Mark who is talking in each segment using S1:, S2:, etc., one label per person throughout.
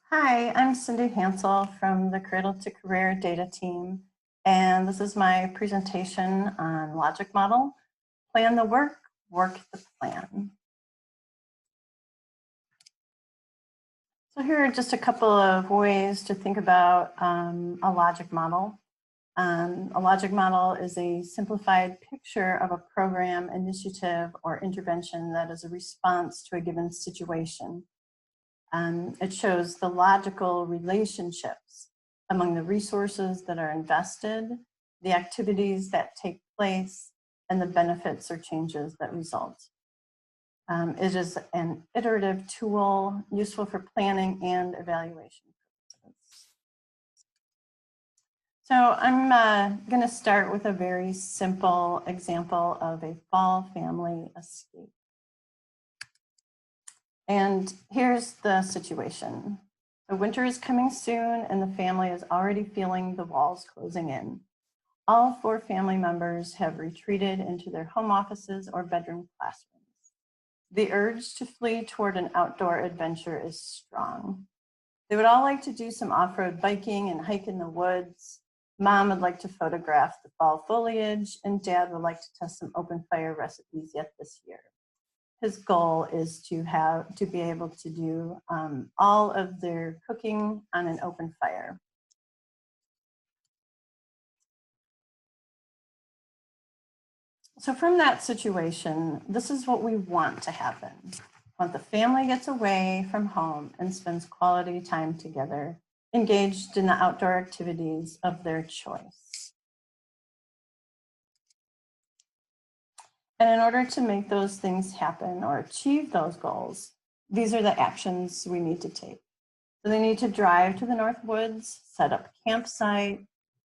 S1: Hi, I'm Cindy Hansel from the Cradle to Career data team, and this is my presentation on logic model, plan the work, work the plan. So here are just a couple of ways to think about a logic model. A logic model is a simplified picture of a program, initiative, or intervention that is a response to a given situation. It shows the logical relationships among the resources that are invested, the activities that take place, and the benefits or changes that result. It is an iterative tool useful for planning and evaluation purposes. So I'm going to start with a very simple example of a fall family escape. And here's the situation. The winter is coming soon and the family is already feeling the walls closing in. All 4 family members have retreated into their home offices or bedroom classrooms. The urge to flee toward an outdoor adventure is strong. They would all like to do some off-road biking and hike in the woods. Mom would like to photograph the fall foliage, and Dad would like to test some open fire recipes yet this year. His goal is to be able to do all of their cooking on an open fire. So from that situation, this is what we want to happen. We want the family gets away from home and spends quality time together, engaged in the outdoor activities of their choice. And in order to make those things happen or achieve those goals, these are the actions we need to take. So they need to drive to the North Woods, set up a campsite,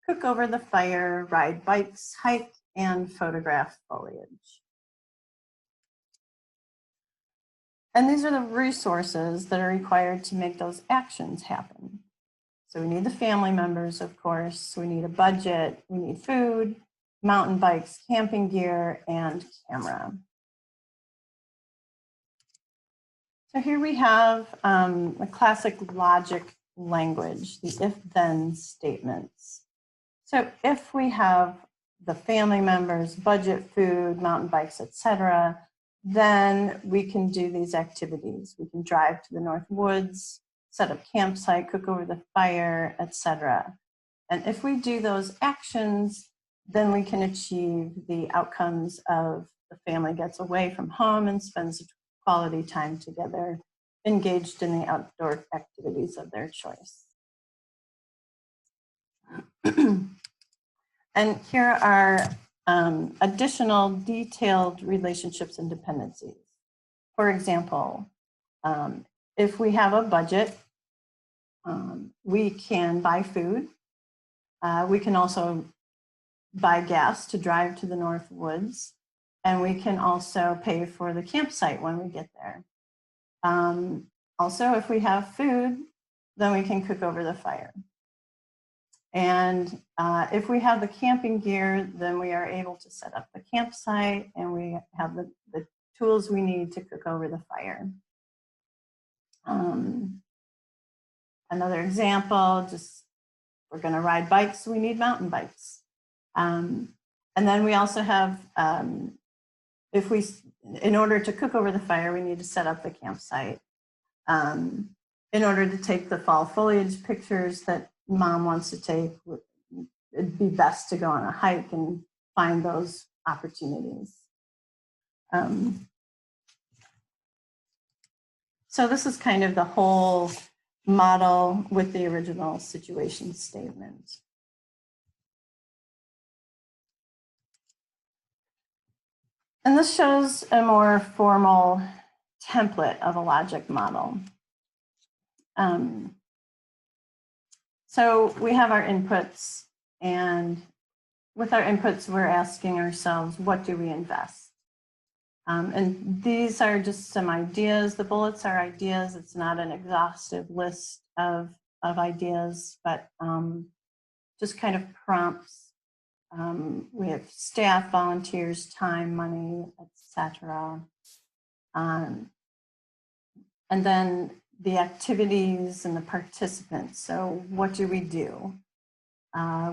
S1: cook over the fire, ride bikes, hike, and photograph foliage. And these are the resources that are required to make those actions happen. So we need the family members, of course. We need a budget. We need food, mountain bikes, camping gear, and camera. So here we have a classic logic language, the if-then statements. So if we have the family members, budget, food, mountain bikes, etc., then we can do these activities. We can drive to the North Woods, set up campsite, cook over the fire, etc. And if we do those actions, then we can achieve the outcomes of the family gets away from home and spends quality time together, engaged in the outdoor activities of their choice. And here are additional detailed relationships and dependencies. For example, if we have a budget, we can buy food. We can also buy gas to drive to the North Woods, and we can also pay for the campsite when we get there. Also, if we have food, then we can cook over the fire. And if we have the camping gear, then we are able to set up the campsite and we have the tools we need to cook over the fire. Another example, just we're going to ride bikes, we need mountain bikes. And then we also have, in order to cook over the fire, we need to set up the campsite. In order to take the fall foliage pictures that Mom wants to take, it'd be best to go on a hike and find those opportunities. So this is kind of the whole model with the original situation statement. And this shows a more formal template of a logic model. So we have our inputs, and with our inputs, we're asking ourselves, what do we invest? And these are just some ideas. The bullets are ideas. It's not an exhaustive list of ideas, but just kind of prompts. We have staff, volunteers, time, money, etc. And then the activities and the participants. So what do?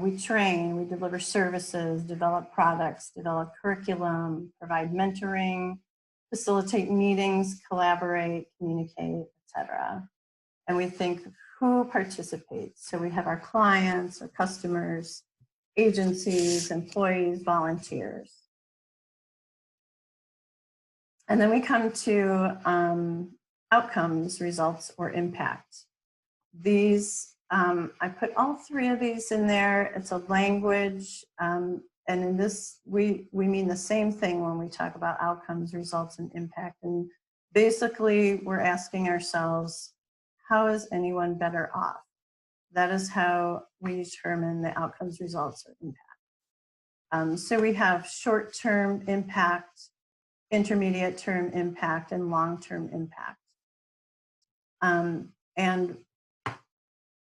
S1: We train, we deliver services, develop products, develop curriculum, provide mentoring, facilitate meetings, collaborate, communicate, etc. And we think who participates. So we have our clients, our customers, agencies, employees, volunteers. And then we come to outcomes, results, or impact. These, I put all three of these in there. It's a language, and in this, we mean the same thing when we talk about outcomes, results, and impact. And basically, we're asking ourselves, how is anyone better off? That is how we determine the outcomes, results, or impact. So we have short-term impact, intermediate-term impact, and long-term impact. And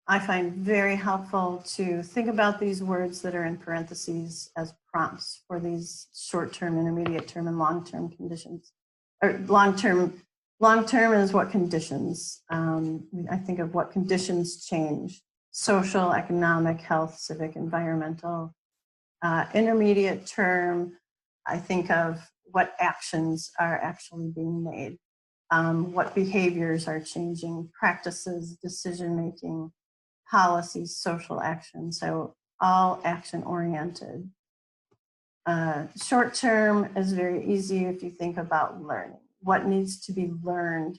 S1: I find very helpful to think about these words that are in parentheses as prompts for these short-term, intermediate-term, and long-term conditions. Or long-term is what conditions. I think of what conditions change: social, economic, health, civic, environmental. Intermediate term, I think of what actions are actually being made, what behaviors are changing, practices, decision-making, policies, social action, so all action-oriented. Short term is very easy if you think about learning. What needs to be learned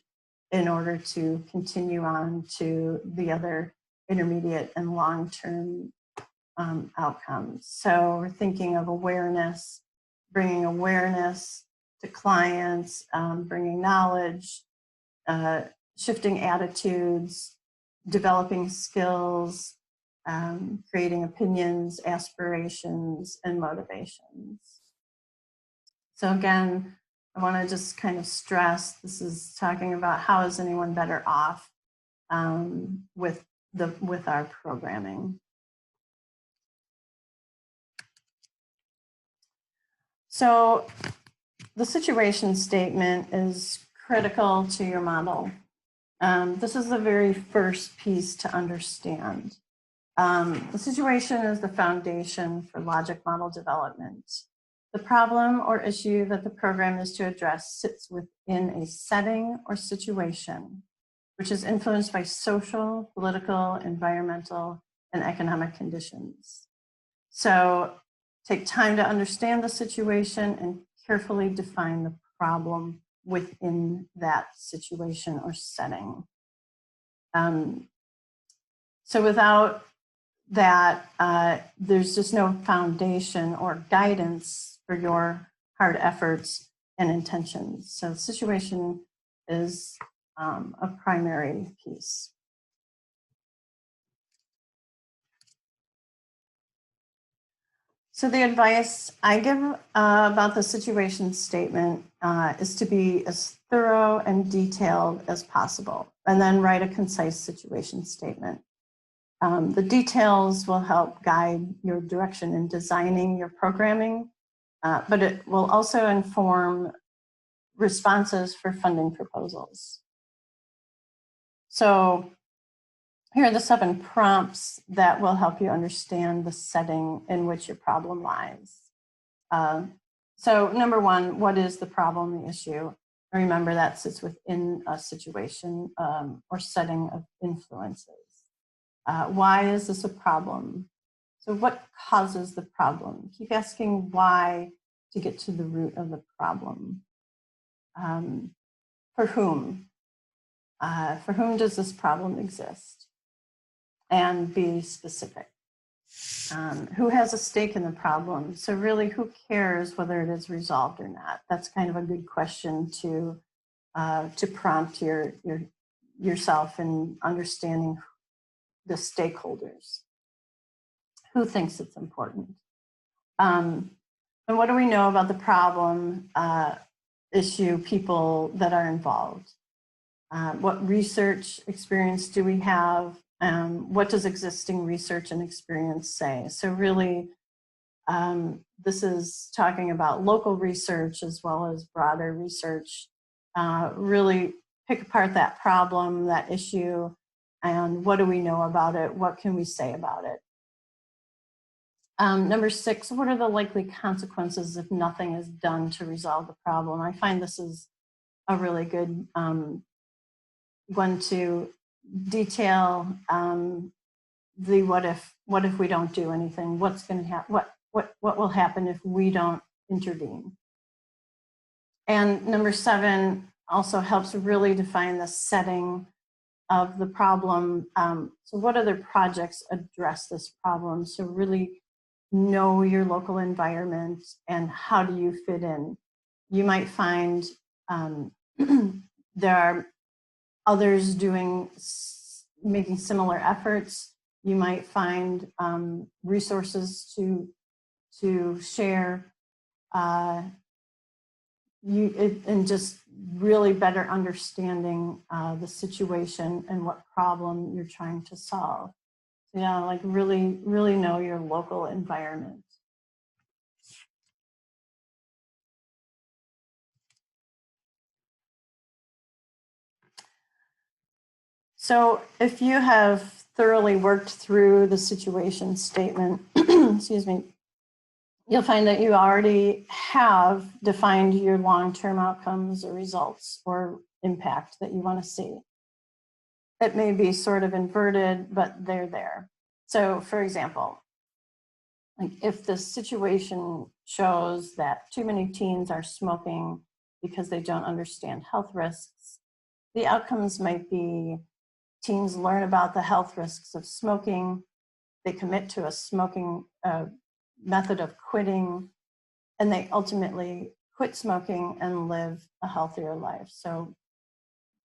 S1: in order to continue on to the other intermediate and long-term outcomes. So we're thinking of awareness, bringing awareness to clients, bringing knowledge, shifting attitudes, developing skills, creating opinions, aspirations, and motivations. So again, I want to just kind of stress, this is talking about how is anyone better off with our programming. So the situation statement is critical to your model. This is the very first piece to understand. The situation is the foundation for logic model development. The problem or issue that the program is to address sits within a setting or situation which is influenced by social, political, environmental, and economic conditions. So take time to understand the situation and carefully define the problem within that situation or setting. So without that, there's just no foundation or guidance for your hard efforts and intentions. So the situation is a primary piece. So the advice I give about the situation statement is to be as thorough and detailed as possible, and then write a concise situation statement. The details will help guide your direction in designing your programming, but it will also inform responses for funding proposals. So here are the 7 prompts that will help you understand the setting in which your problem lies. So number 1, what is the problem, the issue? Remember that sits within a situation or setting of influences. Why is this a problem? So what causes the problem? Keep asking why to get to the root of the problem. For whom? For whom does this problem exist? And be specific. Who has a stake in the problem? So really, who cares whether it is resolved or not? That's kind of a good question to prompt yourself in understanding the stakeholders. Who thinks it's important? And what do we know about the problem, issue, people that are involved? What research experience do we have? What does existing research and experience say? So really, this is talking about local research as well as broader research, really pick apart that problem, that issue, and what do we know about it? What can we say about it? Number 6, what are the likely consequences if nothing is done to resolve the problem? I find this is a really good one to detail the what if we don't do anything? What's going to happen? What will happen if we don't intervene? And number 7 also helps really define the setting of the problem. So what other projects address this problem? So really know your local environment and how do you fit in. You might find there are others making similar efforts. You might find resources to share, and just really better understanding the situation and what problem you're trying to solve. So yeah, like really know your local environment. So if you have thoroughly worked through the situation statement, excuse me, you'll find that you already have defined your long-term outcomes or results or impact that you want to see. It may be sort of inverted, but they're there. So for example, like if the situation shows that too many teens are smoking because they don't understand health risks, the outcomes might be teens learn about the health risks of smoking, they commit to a smoking method of quitting, and they ultimately quit smoking and live a healthier life. So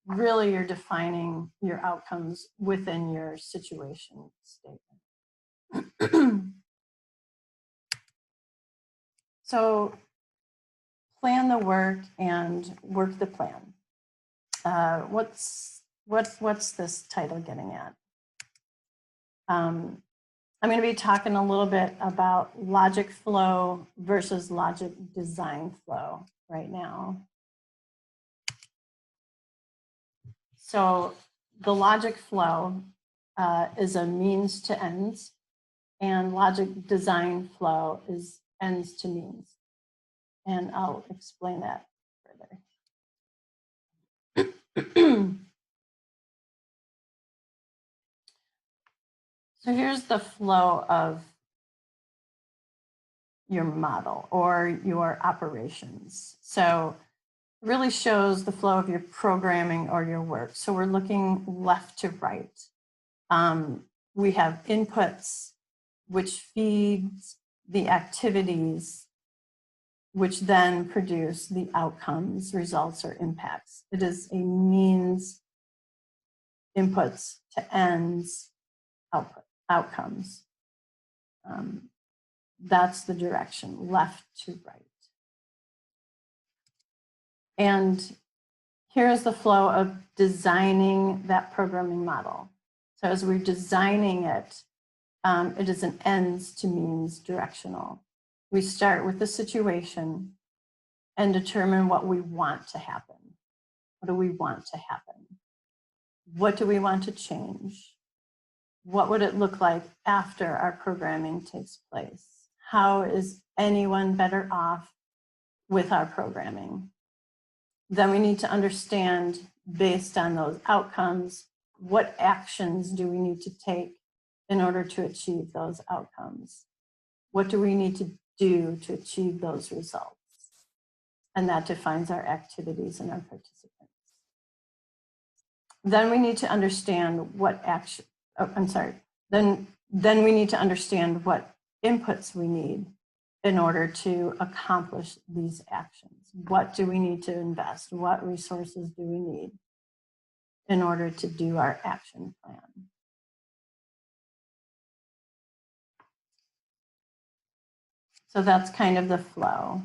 S1: really you're defining your outcomes within your situation statement. So plan the work and work the plan. What's this title getting at? I'm going to be talking a little bit about logic flow versus logic design flow right now. So the logic flow is a means to ends, and logic design flow is ends to means. And I'll explain that further. So here's the flow of your model or your operations. So it really shows the flow of your programming or your work. So we're looking left to right. We have inputs, which feeds the activities, which then produce the outcomes, results, or impacts. It is a means, inputs to ends, outcomes. That's the direction, left to right. And here's the flow of designing that programming model. So as we're designing it, it is an ends to means directional. We start with the situation and determine what we want to happen. What do we want to happen? What do we want to change? What would it look like after our programming takes place? How is anyone better off with our programming? Then we need to understand, based on those outcomes, what actions do we need to take in order to achieve those outcomes? What do we need to do to achieve those results? And that defines our activities and our participants. Then we need to understand what action, Then we need to understand what inputs we need in order to accomplish these actions. What do we need to invest? What resources do we need in order to do our action plan? So that's kind of the flow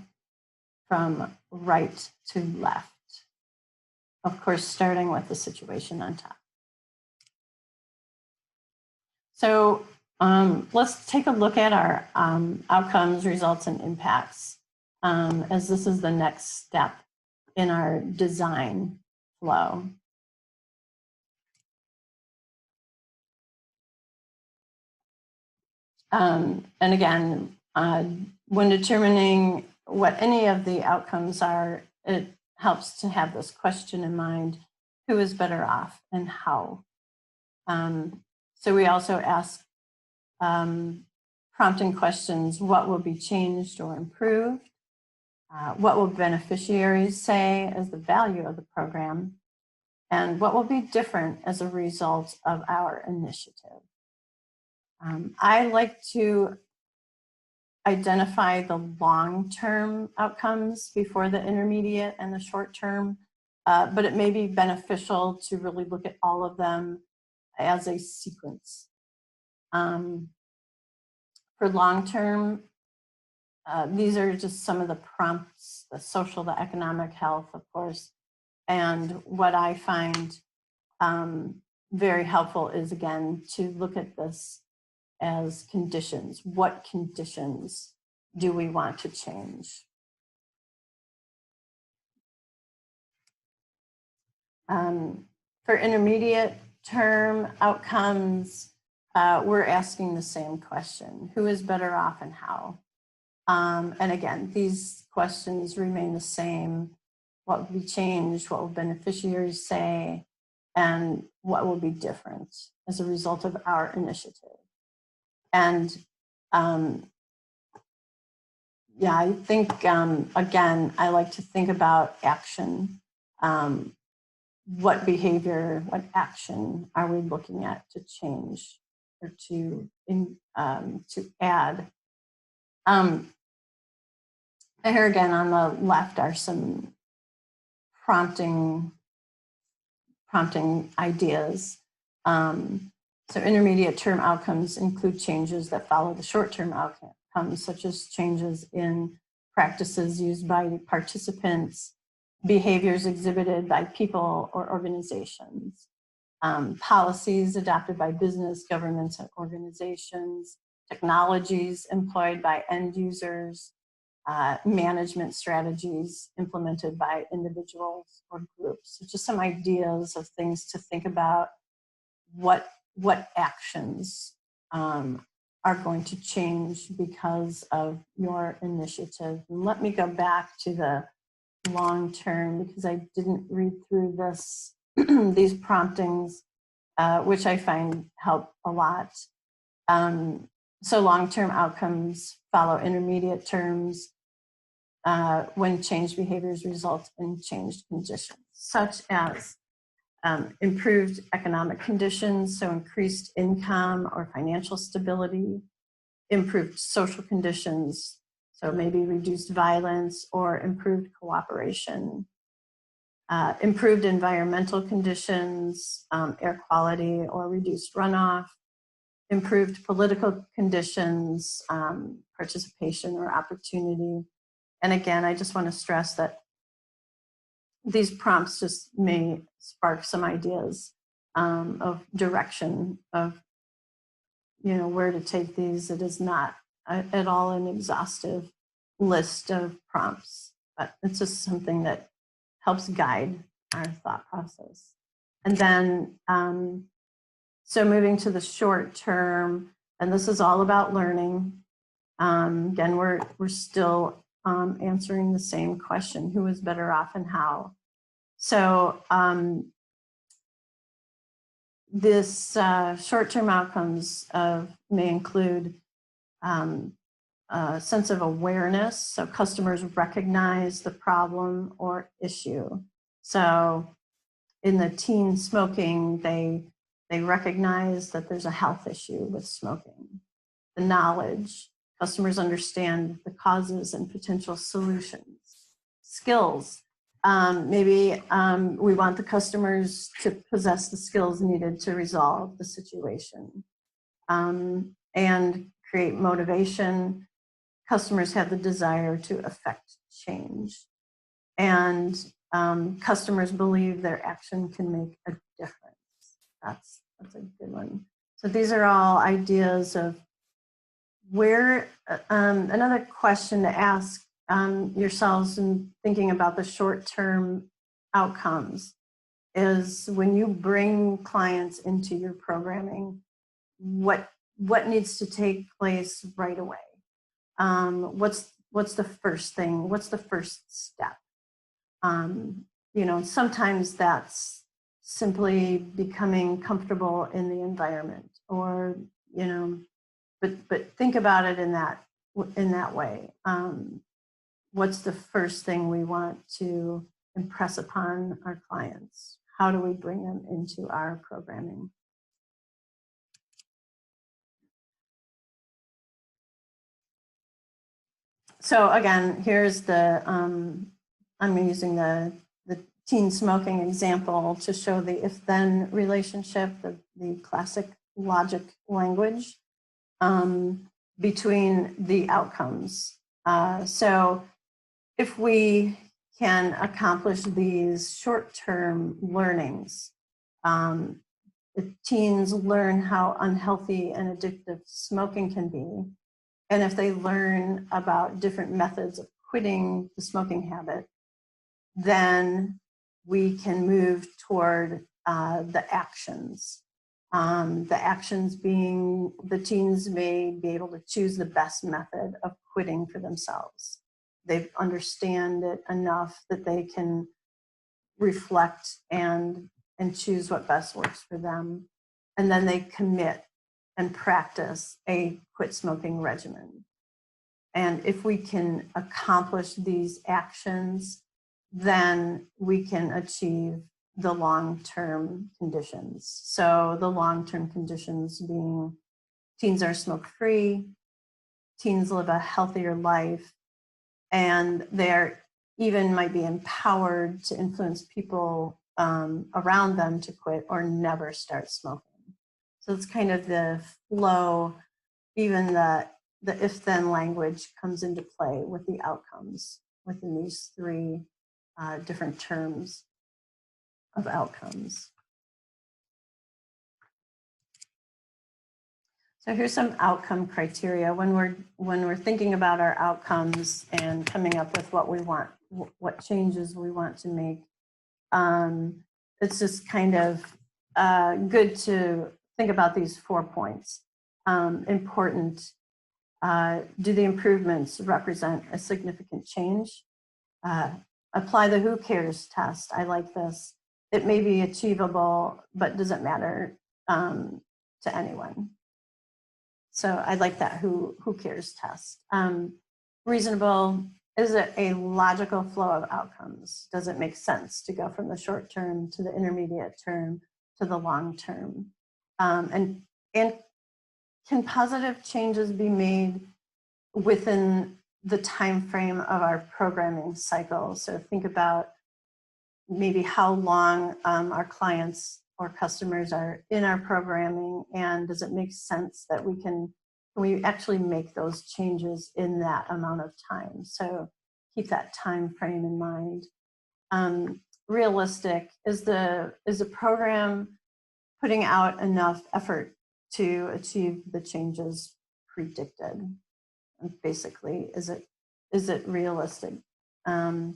S1: from right to left. Of course, starting with the situation on top. So let's take a look at our outcomes, results, and impacts, as this is the next step in our design flow. And again, when determining what any of the outcomes are, it helps to have this question in mind: who is better off and how? So we also ask prompting questions: what will be changed or improved? What will beneficiaries say as the value of the program? And what will be different as a result of our initiative? I like to identify the long-term outcomes before the intermediate and the short-term, but it may be beneficial to really look at all of them as a sequence. For long-term, these are just some of the prompts: the social, the economic, health, of course. And what I find very helpful is, again, to look at this as conditions. What conditions do we want to change? For intermediate term outcomes, we're asking the same question: who is better off and how? And again, these questions remain the same: what will be changed, what will beneficiaries say, and what will be different as a result of our initiative. And yeah, I think, again, I like to think about action. What behavior, what action are we looking at to change or to add? Here again on the left are some prompting ideas. So intermediate term outcomes include changes that follow the short-term outcomes, such as changes in practices used by participants, behaviors exhibited by people or organizations, policies adopted by business, governments, and organizations, technologies employed by end users, management strategies implemented by individuals or groups. So just some ideas of things to think about: what actions are going to change because of your initiative. And let me go back to the long term, because I didn't read through this these promptings, which I find help a lot. So long-term outcomes follow intermediate terms when changed behaviors result in changed conditions, such as improved economic conditions, so increased income or financial stability; improved social conditions, so maybe reduced violence or improved cooperation; improved environmental conditions, air quality or reduced runoff; improved political conditions, participation or opportunity. And again, I just want to stress that these prompts just may spark some ideas of direction of, where to take these. It is not at all an exhaustive list of prompts, but it's just something that helps guide our thought process. And then, so moving to the short term, and this is all about learning. Again, we're still answering the same question: who is better off and how? So this short-term outcomes may include a sense of awareness. So customers recognize the problem or issue. So in the teen smoking, they recognize that there's a health issue with smoking. The knowledge: customers understand the causes and potential solutions. Skills: maybe we want the customers to possess the skills needed to resolve the situation. And create motivation: customers have the desire to affect change. And customers believe their action can make a difference. That's a good one. So these are all ideas of where, another question to ask yourselves in thinking about the short-term outcomes is, when you bring clients into your programming, what what needs to take place right away? What's the first thing? What's the first step? Sometimes that's simply becoming comfortable in the environment, or but think about it in that way. What's the first thing we want to impress upon our clients? How do we bring them into our programming? So again, here's I'm using the teen smoking example to show the if-then relationship, the classic logic language between the outcomes. So if we can accomplish these short-term learnings, if teens learn how unhealthy and addictive smoking can be, and if they learn about different methods of quitting the smoking habit, then we can move toward the actions. The actions being the teens may be able to choose the best method of quitting for themselves. They understand it enough that they can reflect and choose what best works for them. And then they commit and practice a quit smoking regimen. And if we can accomplish these actions, then we can achieve the long-term conditions. So the long-term conditions being teens are smoke-free, teens live a healthier life, and they're even might be empowered to influence people around them to quit or never start smoking. So it's kind of the flow, even the if-then language comes into play with the outcomes within these three different terms of outcomes. So here's some outcome criteria when we're thinking about our outcomes and coming up with what we want, what changes we want to make. It's just kind of good to think about these 4 points. Important. Do the improvements represent a significant change? Apply the who cares test. I like this. It may be achievable, but does it matter to anyone? So I like that who cares test. Reasonable. Is it a logical flow of outcomes? Does it make sense to go from the short term to the intermediate term to the long term? And can positive changes be made within the time frame of our programming cycle? So think about maybe how long our clients or customers are in our programming, and does it make sense that can we actually make those changes in that amount of time? So keep that time frame in mind. Realistic. Is the program putting out enough effort to achieve the changes predicted? And basically, is it realistic? And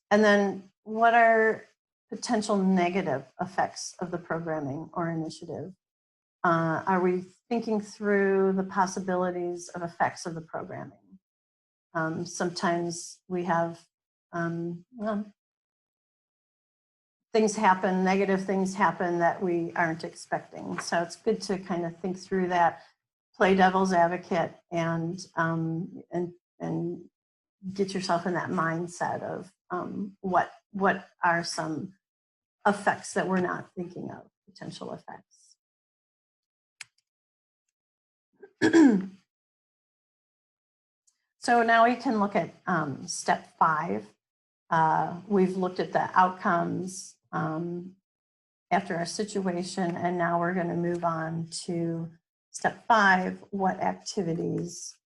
S1: then what are potential negative effects of the programming or initiative? Are we thinking through the possibilities of effects of the programming? Sometimes we have things happen, negative things happen that we aren't expecting. So it's good to kind of think through that, play devil's advocate, and get yourself in that mindset of what are some effects that we're not thinking of, potential effects. So now we can look at step 5. We've looked at the outcomes after our situation, and now we're going to move on to step 5. What activities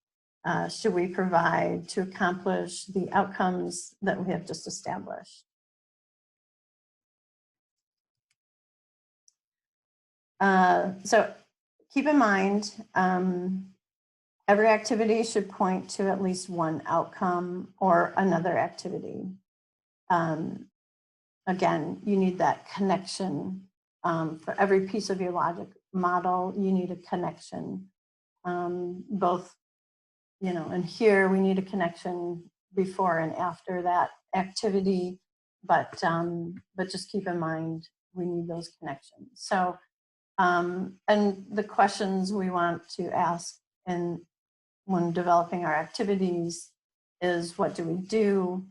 S1: should we provide to accomplish the outcomes that we have just established? So keep in mind, every activity should point to at least one outcome or another activity. Again, you need that connection. For every piece of your logic model, you need a connection both, and here we need a connection before and after that activity, but just keep in mind we need those connections. So, and the questions we want to ask when developing our activities is, what do we do?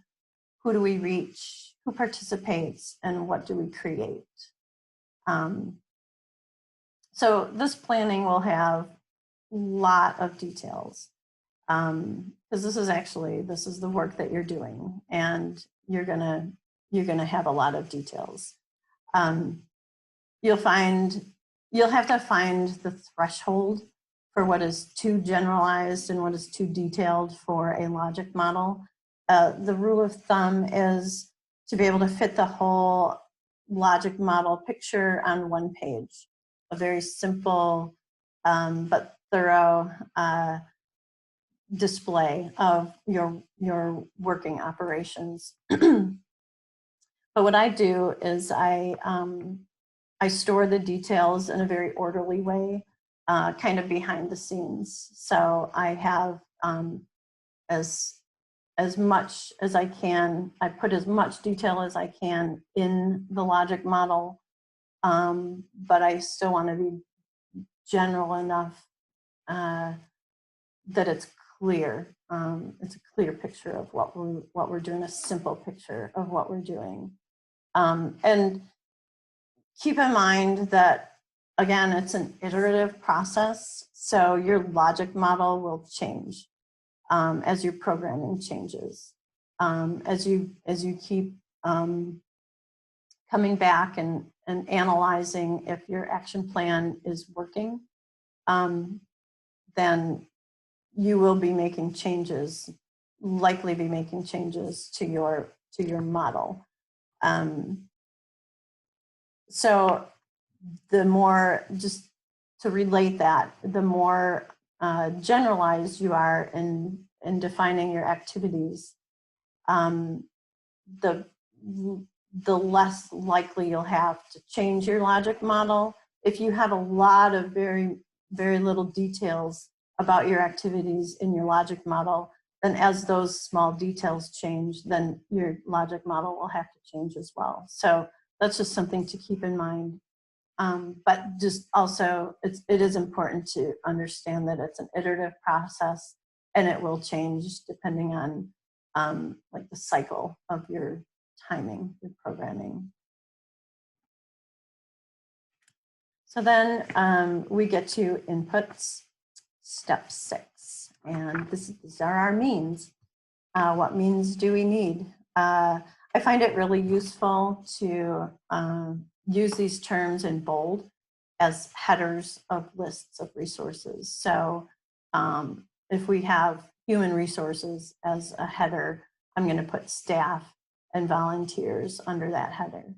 S1: Who do we reach? Who participates? And what do we create? So this planning will have a lot of details, because this is the work that you're doing, and you're gonna have a lot of details. You'll have to find the threshold for what is too generalized and what is too detailed for a logic model. The rule of thumb is to be able to fit the whole logic model picture on one page. A very simple but thorough display of your working operations. But what I do is I store the details in a very orderly way, kind of behind the scenes. So I have as much as I can, I put as much detail as I can in the logic model, but I still want to be general enough that it's clear. It's a clear picture of what we're doing, a simple picture of what we're doing. And keep in mind that, again, it's an iterative process, so your logic model will change as your programming changes. As you keep coming back and analyzing if your action plan is working, then you will be making changes, likely be making changes to your model. So the more, just to relate that, the more generalized you are in defining your activities, the less likely you'll have to change your logic model. If you have a lot of very, very little details about your activities in your logic model, then as those small details change, then your logic model will have to change as well. So that's just something to keep in mind. But just also, it is important to understand that it's an iterative process, and it will change depending on like the cycle of your timing, your programming. So then we get to inputs, step 6, and these are our means. What means do we need? I find it really useful to use these terms in bold as headers of lists of resources. So if we have human resources as a header, I'm going to put staff and volunteers under that header.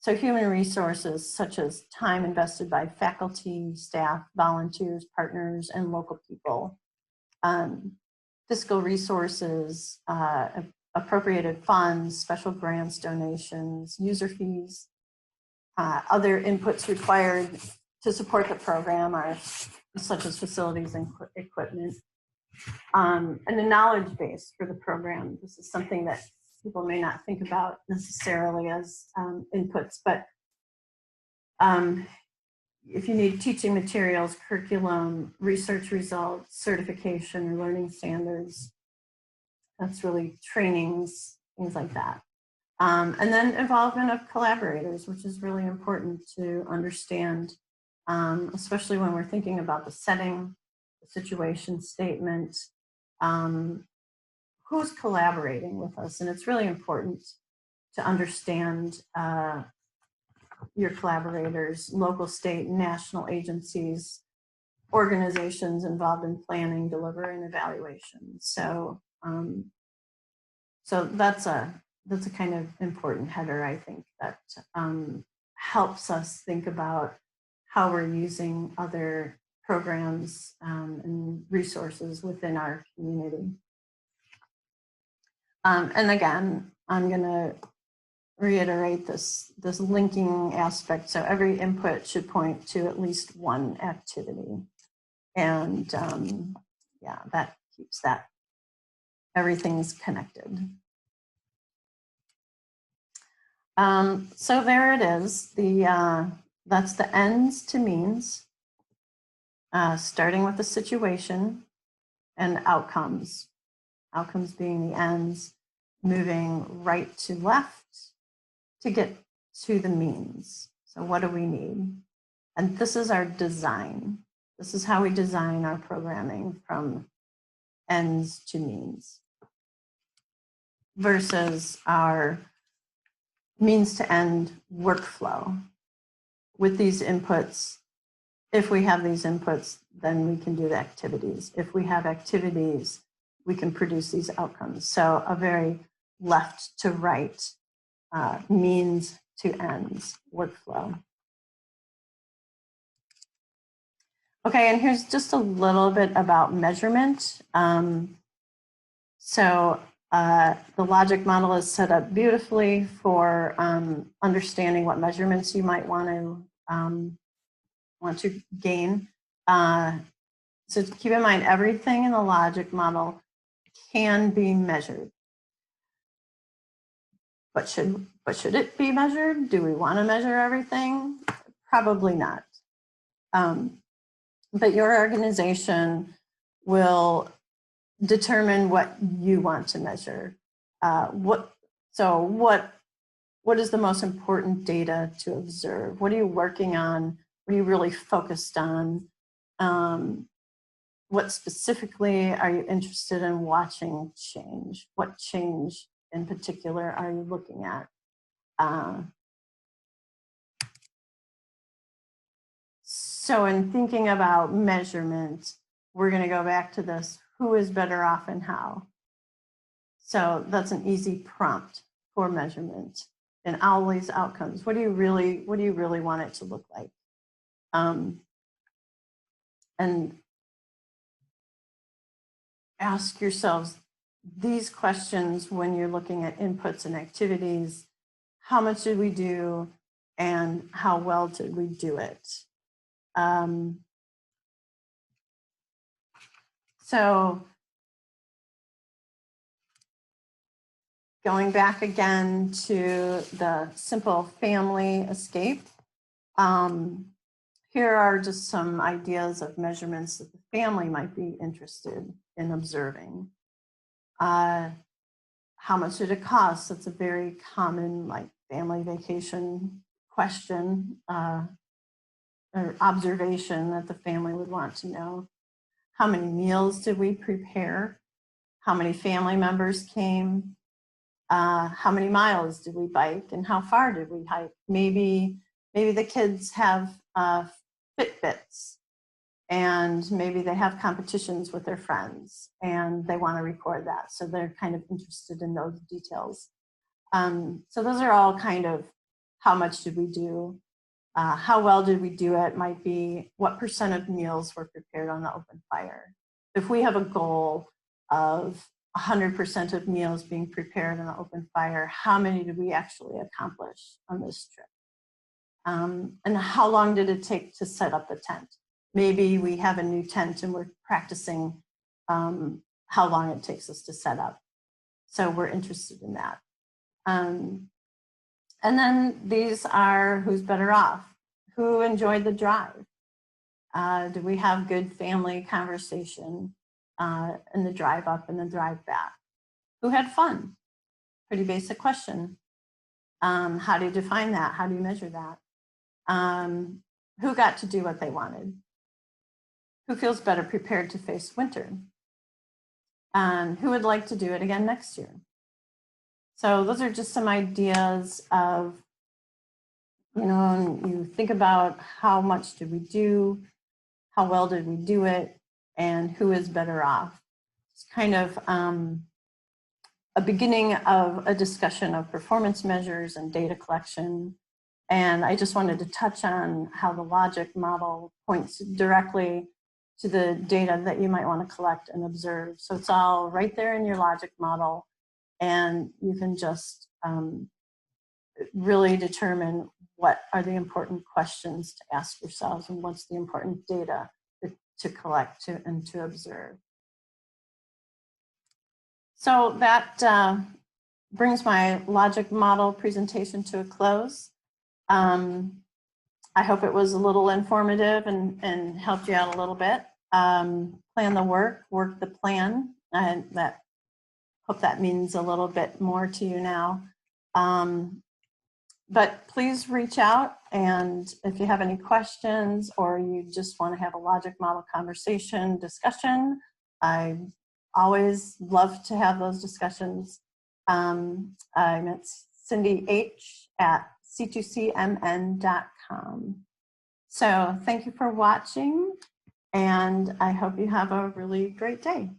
S1: So human resources such as time invested by faculty, staff, volunteers, partners, and local people. Fiscal resources, appropriated funds, special grants, donations, user fees. Other inputs required to support the program are such as facilities and equipment. And the knowledge base for the program. This is something that people may not think about necessarily as inputs, but if you need teaching materials, curriculum, research results, certification, or learning standards, that's really trainings, things like that. And then involvement of collaborators, which is really important to understand, especially when we're thinking about the setting, the situation statement, who's collaborating with us. And it's really important to understand your collaborators, local, state, national agencies, organizations involved in planning, delivery, and evaluation. So, so that's a kind of important header, I think, that helps us think about how we're using other programs and resources within our community. And again, I'm going to reiterate this linking aspect. So every input should point to at least one activity. And yeah, that keeps that, everything's connected. So there it is. That's the ends to means, starting with the situation and outcomes. Outcomes being the ends, moving right to left to get to the means. So what do we need? And this is our design. This is how we design our programming, from ends to means, versus our means to end workflow. With these inputs, if we have these inputs, then we can do the activities. If we have activities, we can produce these outcomes. So a very left to right, means to ends workflow. Okay, and here's just a little bit about measurement. So the logic model is set up beautifully for understanding what measurements you might want to gain. So keep in mind, everything in the logic model can be measured. But should it be measured? Do we want to measure everything? Probably not. But your organization will determine what you want to measure. What is the most important data to observe? What are you working on? What are you really focused on? What specifically are you interested in watching change? What change in particular are you looking at? So in thinking about measurement, we're going to go back to this: who is better off and how? So that's an easy prompt for measurement. And Owley's outcomes. What do you really want it to look like? And ask yourselves these questions when you're looking at inputs and activities. How much did we do, and how well did we do it? So going back again to the simple family escape, here are just some ideas of measurements that the family might be interested in observing. How much did it cost? That's a very common family vacation question or observation that the family would want to know. How many meals did we prepare? How many family members came? How many miles did we bike, and how far did we hike? Maybe the kids have Fitbits, and maybe they have competitions with their friends and they want to record that. So they're kind of interested in those details. So those are all kind of how much did we do? How well did we do it? Might be what % of meals were prepared on the open fire. If we have a goal of 100% of meals being prepared on an open fire, how many did we actually accomplish on this trip? And how long did it take to set up the tent? Maybe we have a new tent and we're practicing how long it takes us to set up. So we're interested in that. And then these are who's better off. Who enjoyed the drive? Do we have good family conversation in the drive up and the drive back? Who had fun? Pretty basic question. How do you define that? How do you measure that? Who got to do what they wanted? Who feels better prepared to face winter? Who would like to do it again next year? So those are just some ideas of, you think about how much did we do, how well did we do it, and who is better off. It's kind of a beginning of a discussion of performance measures and data collection. And I just wanted to touch on how the logic model points directly to the data that you might want to collect and observe. So it's all right there in your logic model, and you can just really determine what are the important questions to ask yourselves and what's the important data to collect and to observe. So that brings my logic model presentation to a close. I hope it was a little informative and helped you out a little bit. Plan the work the plan, and hope that means a little bit more to you now. But please reach out, and if you have any questions or you just want to have a logic model conversation, discussion, I always love to have those discussions. I'm at cindyh@c2cmn.com. So thank you for watching, and I hope you have a really great day.